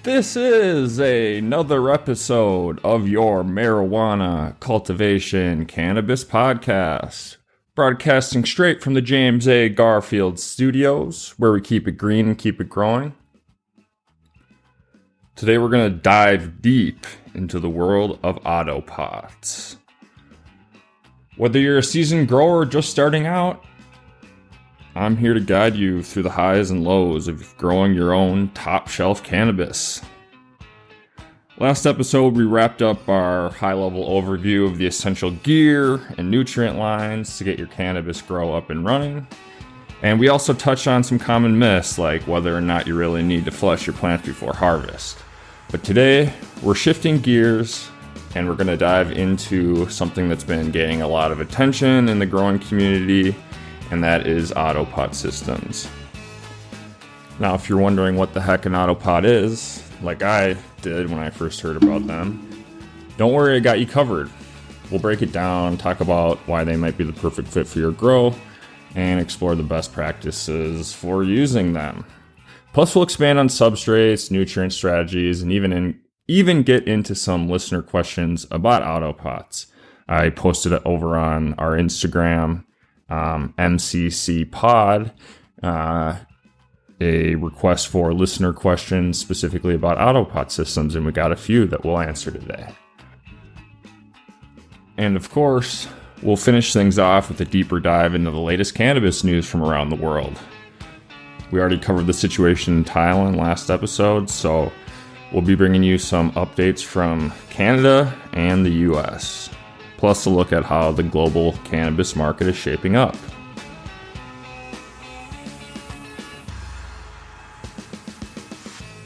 This is another episode of your Marijuana Cultivation Cannabis Podcast, broadcasting straight from the James A. Garfield Studios, where we keep it green and keep it growing. Today we're going to dive deep into the world of Autopots. Whether you're a seasoned grower or just starting out, I'm here to guide you through the highs and lows of growing your own top-shelf cannabis. Last episode, we wrapped up our high-level overview of the essential gear and nutrient lines to get your cannabis grow up and running. And we also touched on some common myths, like whether or not you really need to flush your plants before harvest. But today, we're shifting gears, and we're going to dive into something that's been gaining a lot of attention in the growing community, and that is Autopot systems. Now, if you're wondering what the heck an Autopot is, like I did when I first heard about them, don't worry, I got you covered. We'll break it down, talk about why they might be the perfect fit for your grow, and explore the best practices for using them. Plus, we'll expand on substrates, nutrient strategies, and even get into some listener questions about Autopots. I posted it over on our Instagram, MCC Pod, a request for listener questions specifically about Autopot systems, and we got a few that we'll answer today. And of course, we'll finish things off with a deeper dive into the latest cannabis news from around the world. We already covered the situation in Thailand last episode, so we'll be bringing you some updates from Canada and the US. Plus a look at how the global cannabis market is shaping up.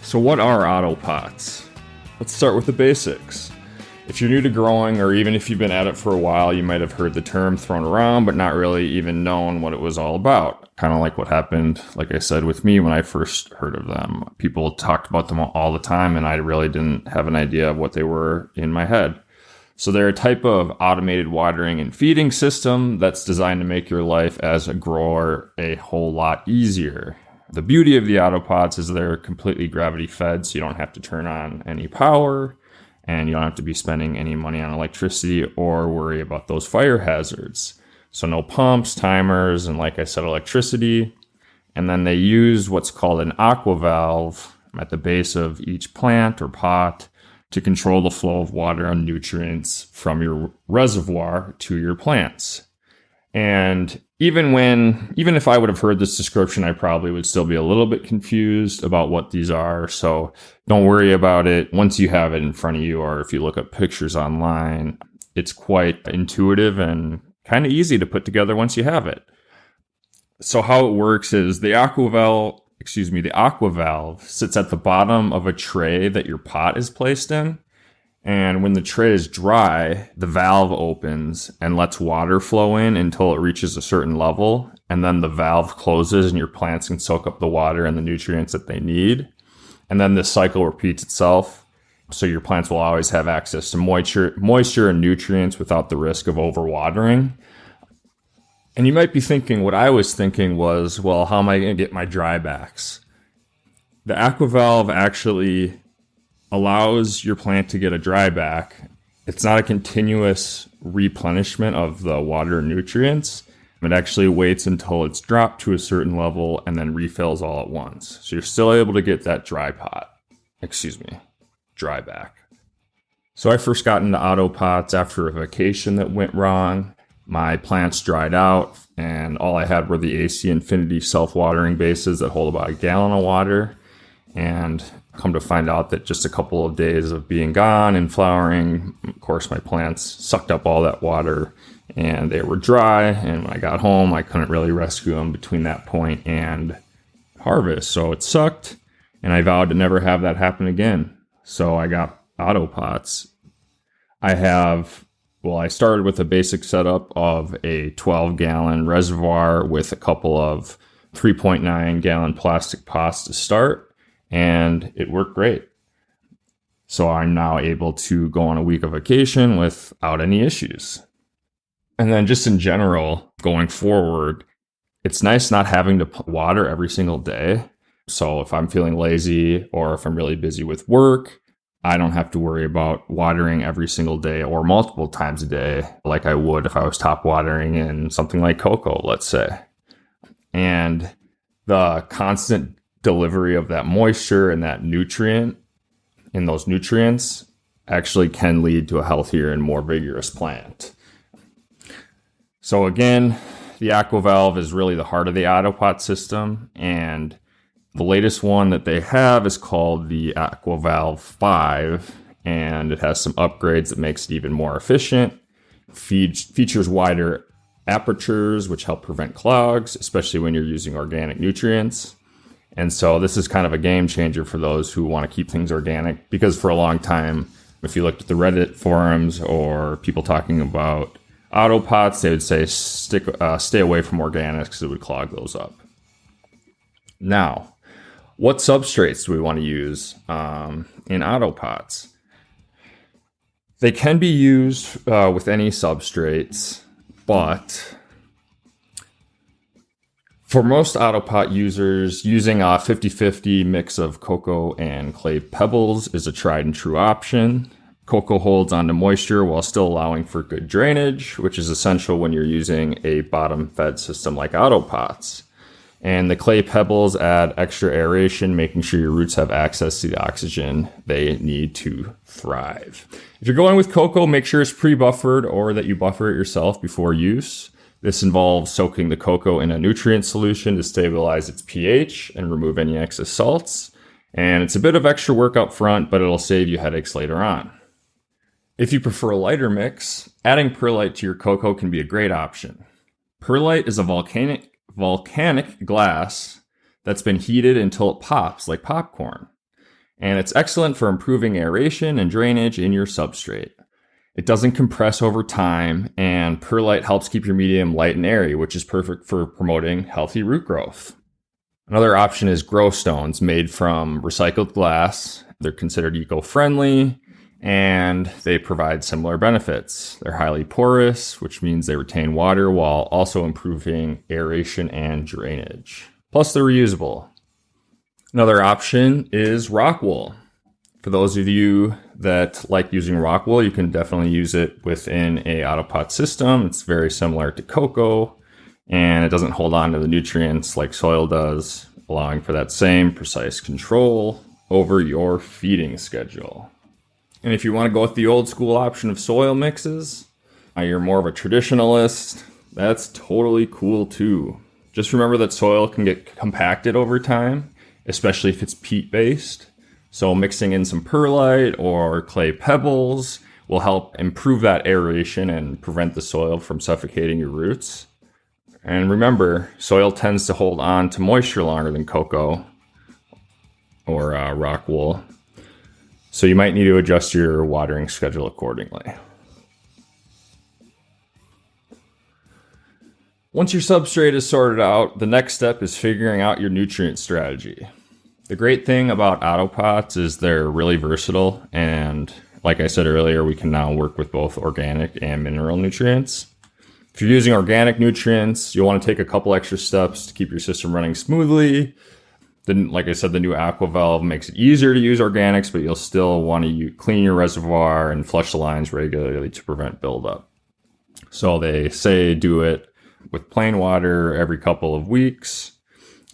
So what are Autopots? Let's start with the basics. If you're new to growing, or even if you've been at it for a while, you might have heard the term thrown around, but not really even known what it was all about. Kind of like what happened, like I said, with me when I first heard of them. People talked about them all the time, and I really didn't have an idea of what they were in my head. So they're a type of automated watering and feeding system that's designed to make your life as a grower a whole lot easier. The beauty of the Autopots is they're completely gravity fed, so you don't have to turn on any power, and you don't have to be spending any money on electricity or worry about those fire hazards. So no pumps, timers, and like I said, electricity. And then they use what's called an aqua valve at the base of each plant or pot to control the flow of water and nutrients from your reservoir to your plants. And even if I would have heard this description, I probably would still be a little bit confused about what these are. So don't worry about it. Once you have it in front of you, or if you look up pictures online, it's quite intuitive and kind of easy to put together once you have it. So how it works is the aqua valve sits at the bottom of a tray that your pot is placed in. And when the tray is dry, the valve opens and lets water flow in until it reaches a certain level. And then the valve closes and your plants can soak up the water and the nutrients that they need. And then this cycle repeats itself. So your plants will always have access to moisture and nutrients without the risk of overwatering. And you might be thinking, what I was thinking was, well, how am I going to get my drybacks? The aqua valve actually allows your plant to get a dryback. It's not a continuous replenishment of the water and nutrients. It actually waits until it's dropped to a certain level and then refills all at once. So you're still able to get that dryback. So I first got into Autopots after a vacation that went wrong. My plants dried out, and all I had were the AC Infinity self-watering bases that hold about a gallon of water. And come to find out that just a couple of days of being gone and flowering, of course, my plants sucked up all that water and they were dry. And when I got home, I couldn't really rescue them between that point and harvest. So it sucked, and I vowed to never have that happen again. So I got Autopots. I started with a basic setup of a 12-gallon reservoir with a couple of 3.9-gallon plastic pots to start, and it worked great. So I'm now able to go on a week of vacation without any issues. And then just in general, going forward, it's nice not having to water every single day. So if I'm feeling lazy or if I'm really busy with work, I don't have to worry about watering every single day or multiple times a day like I would if I was top watering in something like cocoa, let's say. And the constant delivery of that moisture and that nutrient in those nutrients actually can lead to a healthier and more vigorous plant. So again, the AquaValve is really the heart of the Autopot system, and the latest one that they have is called the AquaValve 5, and it has some upgrades that makes it even more efficient. Features wider apertures, which help prevent clogs, especially when you're using organic nutrients. And so this is kind of a game changer for those who want to keep things organic, because for a long time, if you looked at the Reddit forums or people talking about Autopots, they would say stay away from organics because it would clog those up. Now, what substrates do we want to use in Autopots? They can be used with any substrates, but for most Autopot users, using a 50-50 mix of cocoa and clay pebbles is a tried and true option. Cocoa holds onto moisture while still allowing for good drainage, which is essential when you're using a bottom-fed system like Autopots. And the clay pebbles add extra aeration, making sure your roots have access to the oxygen they need to thrive. If you're going with cocoa, make sure it's pre-buffered or that you buffer it yourself before use. This involves soaking the cocoa in a nutrient solution to stabilize its pH and remove any excess salts. And it's a bit of extra work up front, but it'll save you headaches later on. If you prefer a lighter mix, adding perlite to your cocoa can be a great option. Perlite is a volcanic glass that's been heated until it pops like popcorn. And it's excellent for improving aeration and drainage in your substrate. It doesn't compress over time, and perlite helps keep your medium light and airy, which is perfect for promoting healthy root growth. Another option is grow stones made from recycled glass. They're considered eco-friendly, and they provide similar benefits. They're highly porous, which means they retain water while also improving aeration and drainage. Plus, they're reusable. Another option is rock wool. For those of you that like using rock wool, you can definitely use it within a Autopot system. It's very similar to cocoa, and it doesn't hold on to the nutrients like soil does, allowing for that same precise control over your feeding schedule. And if you want to go with the old school option of soil mixes, you're more of a traditionalist, that's totally cool too. Just remember that soil can get compacted over time, especially if it's peat-based. So mixing in some perlite or clay pebbles will help improve that aeration and prevent the soil from suffocating your roots. And remember, soil tends to hold on to moisture longer than cocoa or rock wool. So you might need to adjust your watering schedule accordingly. Once your substrate is sorted out, the next step is figuring out your nutrient strategy. The great thing about Autopots is they're really versatile, and like I said earlier, we can now work with both organic and mineral nutrients. If you're using organic nutrients, you'll want to take a couple extra steps to keep your system running smoothly. Then, like I said, the new AquaValve makes it easier to use organics, but you'll still want to clean your reservoir and flush the lines regularly to prevent buildup. So they say do it with plain water every couple of weeks.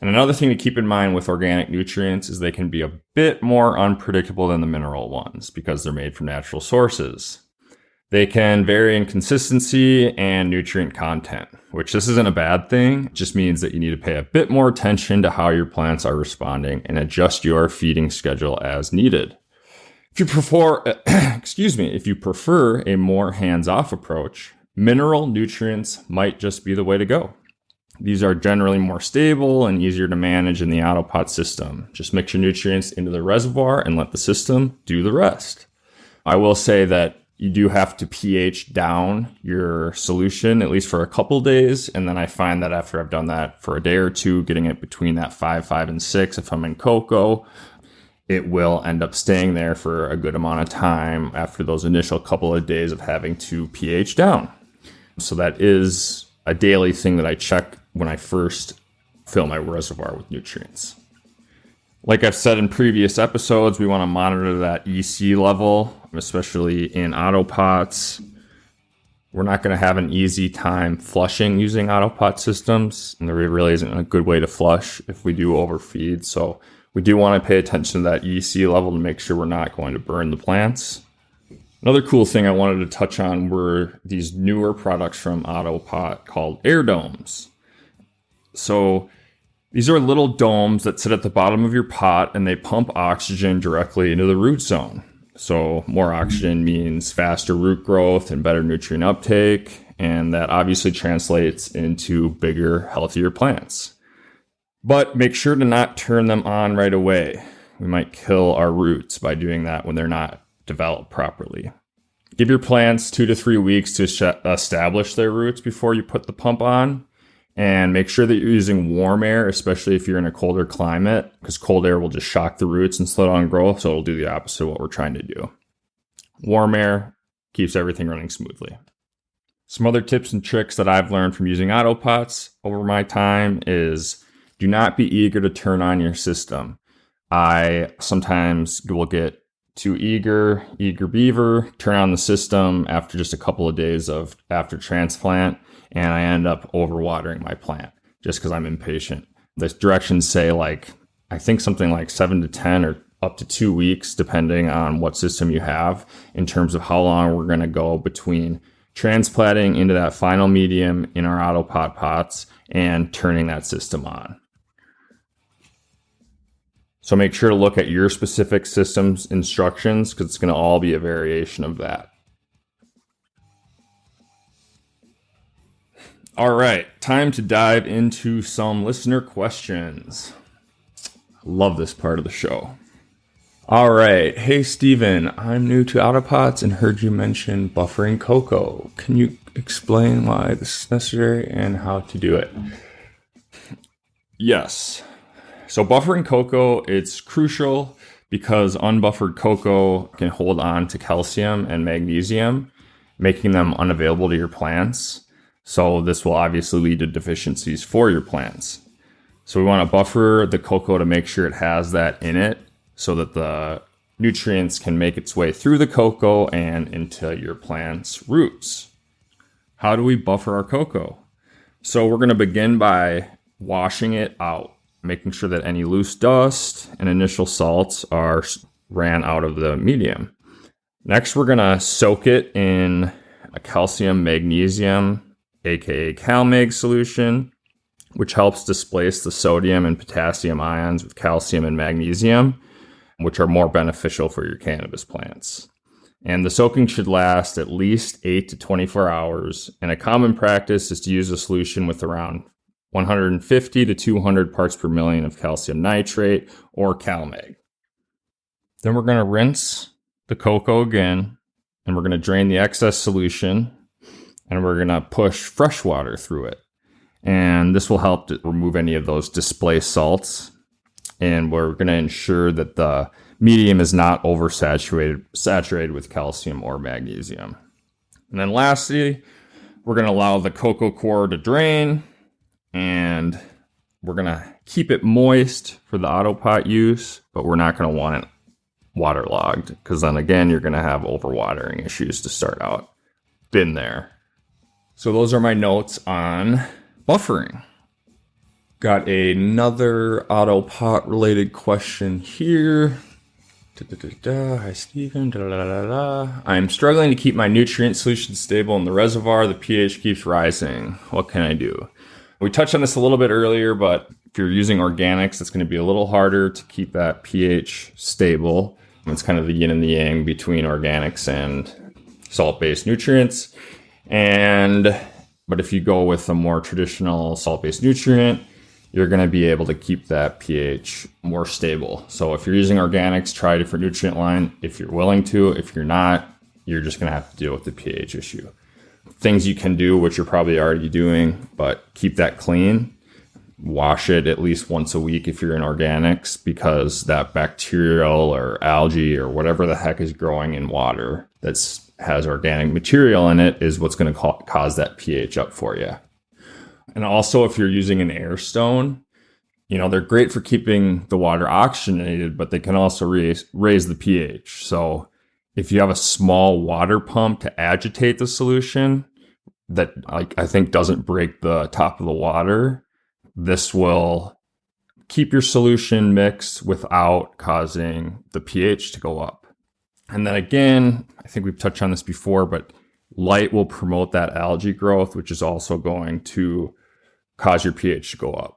And another thing to keep in mind with organic nutrients is they can be a bit more unpredictable than the mineral ones because they're made from natural sources. They can vary in consistency and nutrient content, which this isn't a bad thing. It just means that you need to pay a bit more attention to how your plants are responding and adjust your feeding schedule as needed. If you prefer a more hands-off approach, mineral nutrients might just be the way to go. These are generally more stable and easier to manage in the Autopot system. Just mix your nutrients into the reservoir and let the system do the rest. I will say that you do have to pH down your solution, at least for a couple days. And then I find that after I've done that for a day or two, getting it between that 5, and 6, if I'm in cocoa, it will end up staying there for a good amount of time after those initial couple of days of having to pH down. So that is a daily thing that I check when I first fill my reservoir with nutrients. Like I've said in previous episodes, we want to monitor that EC level, especially in Autopots. We're not going to have an easy time flushing using Autopot systems, and there really isn't a good way to flush if we do overfeed. So we do want to pay attention to that EC level to make sure we're not going to burn the plants. Another cool thing I wanted to touch on were these newer products from Autopot called air domes. So these are little domes that sit at the bottom of your pot, and they pump oxygen directly into the root zone. So more oxygen means faster root growth and better nutrient uptake, and that obviously translates into bigger, healthier plants. But make sure to not turn them on right away. We might kill our roots by doing that when they're not developed properly. Give your plants 2 to 3 weeks to establish their roots before you put the pump on. And make sure that you're using warm air, especially if you're in a colder climate, because cold air will just shock the roots and slow down growth, so it'll do the opposite of what we're trying to do. Warm air keeps everything running smoothly. Some other tips and tricks that I've learned from using Autopots over my time is do not be eager to turn on your system. I sometimes will get too eager beaver, turn on the system after just a couple of days after transplant, and I end up overwatering my plant just because I'm impatient. The directions say I think something like 7 to 10 or up to 2 weeks, depending on what system you have, in terms of how long we're going to go between transplanting into that final medium in our Autopot pots and turning that system on. So make sure to look at your specific system's instructions because it's going to all be a variation of that. All right, time to dive into some listener questions. I love this part of the show. All right, hey Steven, I'm new to Autopots and heard you mention buffering cocoa. Can you explain why this is necessary and how to do it? Yes. So buffering cocoa, it's crucial because unbuffered cocoa can hold on to calcium and magnesium, making them unavailable to your plants. So this will obviously lead to deficiencies for your plants. So we want to buffer the cocoa to make sure it has that in it so that the nutrients can make its way through the cocoa and into your plant's roots. How do we buffer our cocoa? So we're going to begin by washing it out, making sure that any loose dust and initial salts are ran out of the medium. Next, we're going to soak it in a calcium magnesium aka CalMag solution, which helps displace the sodium and potassium ions with calcium and magnesium, which are more beneficial for your cannabis plants. And the soaking should last at least 8 to 24 hours. And a common practice is to use a solution with around 150 to 200 parts per million of calcium nitrate or CalMag. Then we're going to rinse the cocoa again, and we're going to drain the excess solution, and we're going to push fresh water through it. And this will help to remove any of those displaced salts. And we're going to ensure that the medium is not saturated with calcium or magnesium. And then lastly, we're going to allow the cocoa core to drain, and we're going to keep it moist for the Autopot use, but we're not going to want it waterlogged because then again, you're going to have overwatering issues to start out. Been there. So those are my notes on buffering. Got another Autopot related question here. Hi, Steven. I'm struggling to keep my nutrient solution stable in the reservoir. The pH keeps rising. What can I do? We touched on this a little bit earlier, but if you're using organics, it's going to be a little harder to keep that pH stable. It's kind of the yin and the yang between organics and salt-based nutrients. But if you go with a more traditional salt-based nutrient, you're going to be able to keep that pH more stable. So if you're using organics, try a different nutrient line if you're willing to. If you're not, you're just going to have to deal with the pH issue. Things you can do, which you're probably already doing, but keep that clean. Wash it at least once a week if you're in organics, because that bacterial or algae or whatever the heck is growing in water that has organic material in it is what's going to cause that pH up for you. And also, if you're using an air stone, They're great for keeping the water oxygenated, but they can also raise the pH. So if you have a small water pump to agitate the solution that I think doesn't break the top of the water, this will keep your solution mixed without causing the pH to go up. And then again, I think we've touched on this before, but light will promote that algae growth, which is also going to cause your pH to go up.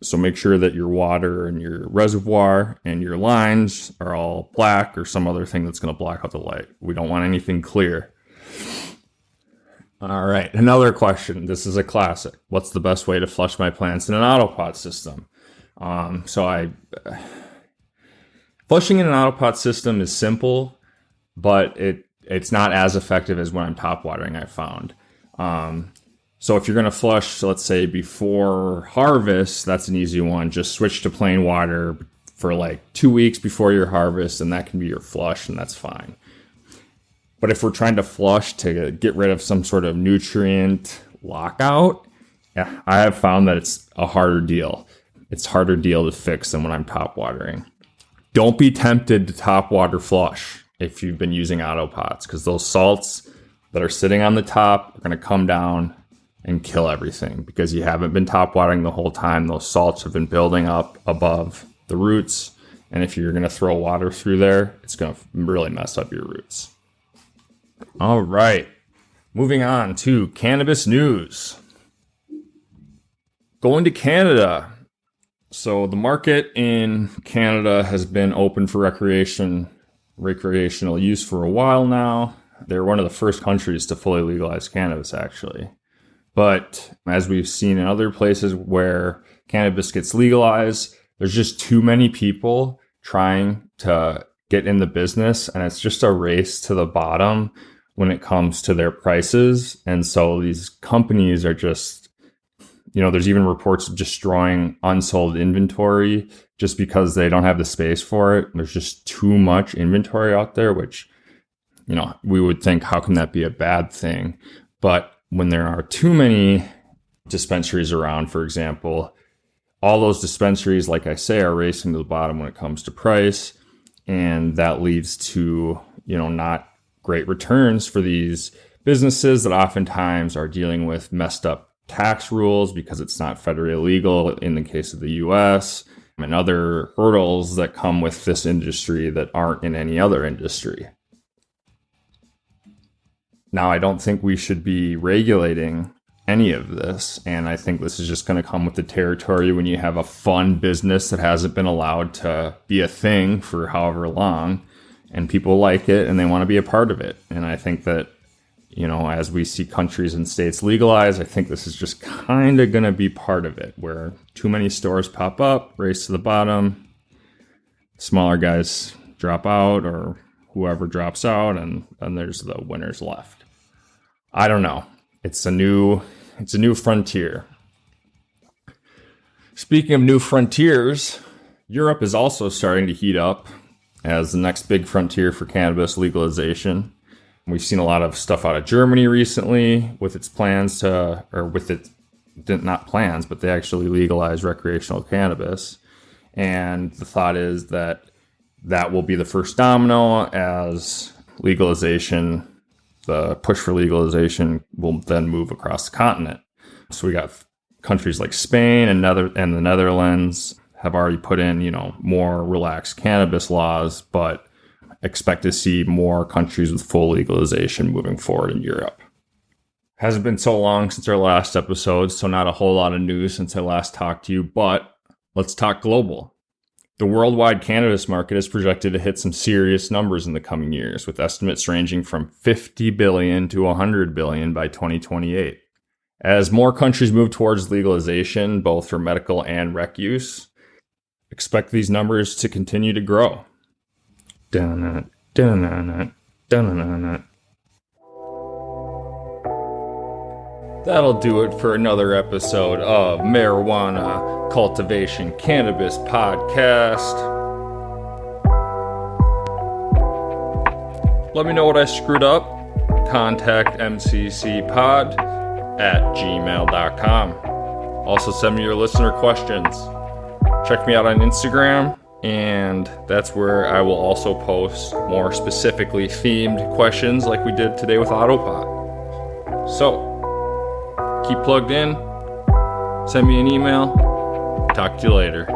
So make sure that your water and your reservoir and your lines are all black or some other thing that's going to block out the light. We don't want anything clear. All right, another question. This is a classic. What's the best way to flush my plants in an autopot system? Flushing in an autopot system is simple, but it's not as effective as when I'm top watering, I found. So if you're going to flush, let's say before harvest, that's an easy one. Just switch to plain water for like 2 weeks before your harvest, and that can be your flush, and that's fine. But if we're trying to flush to get rid of some sort of nutrient lockout, I have found that it's a harder deal. It's a harder deal to fix than when I'm top watering. Don't be tempted to top water flush if you've been using autopots, because those salts that are sitting on the top are going to come down and kill everything because you haven't been top watering the whole time. Those salts have been building up above the roots. And if you're going to throw water through there, it's going to really mess up your roots. All right. Moving on to cannabis news. Going to Canada. So the market in Canada has been open for recreational use for a while now. They're one of the first countries to fully legalize cannabis, actually. But as we've seen in other places where cannabis gets legalized, there's just too many people trying to get in the business, and it's just a race to the bottom when it comes to their prices. And so these companies are just, there's even reports of destroying unsold inventory just because they don't have the space for it. There's just too much inventory out there, which, we would think, how can that be a bad thing? But when there are too many dispensaries around, for example, all those dispensaries, like I say, are racing to the bottom when it comes to price. And that leads to, not great returns for these businesses that oftentimes are dealing with messed up tax rules because it's not federally legal in the case of the US, and other hurdles that come with this industry that aren't in any other industry. Now, I don't think we should be regulating any of this, and I think this is just going to come with the territory when you have a fun business that hasn't been allowed to be a thing for however long, and people like it and they want to be a part of it. And I think that, as we see countries and states legalize, I think this is just kind of going to be part of it, where too many stores pop up, race to the bottom, smaller guys drop out, or whoever drops out, and there's the winners left. I don't know. It's a new frontier. Speaking of new frontiers, Europe is also starting to heat up as the next big frontier for cannabis legalization. We've seen a lot of stuff out of Germany recently with its plans not plans, but they actually legalize recreational cannabis. And the thought is that will be the first domino as legalization. The push for legalization will then move across the continent. So we got countries like Spain and the Netherlands have already put in, more relaxed cannabis laws, but expect to see more countries with full legalization moving forward in Europe. Hasn't been so long since our last episode, so not a whole lot of news since I last talked to you, but let's talk global. The worldwide cannabis market is projected to hit some serious numbers in the coming years, with estimates ranging from 50 billion to 100 billion by 2028. As more countries move towards legalization, both for medical and rec use, expect these numbers to continue to grow. That'll do it for another episode of Marijuana Cultivation Cannabis Podcast. Let me know what I screwed up. Contact mccpod@gmail.com. Also send me your listener questions. Check me out on Instagram, and that's where I will also post more specifically themed questions like we did today with Autopot. So, keep plugged in, send me an email, talk to you later.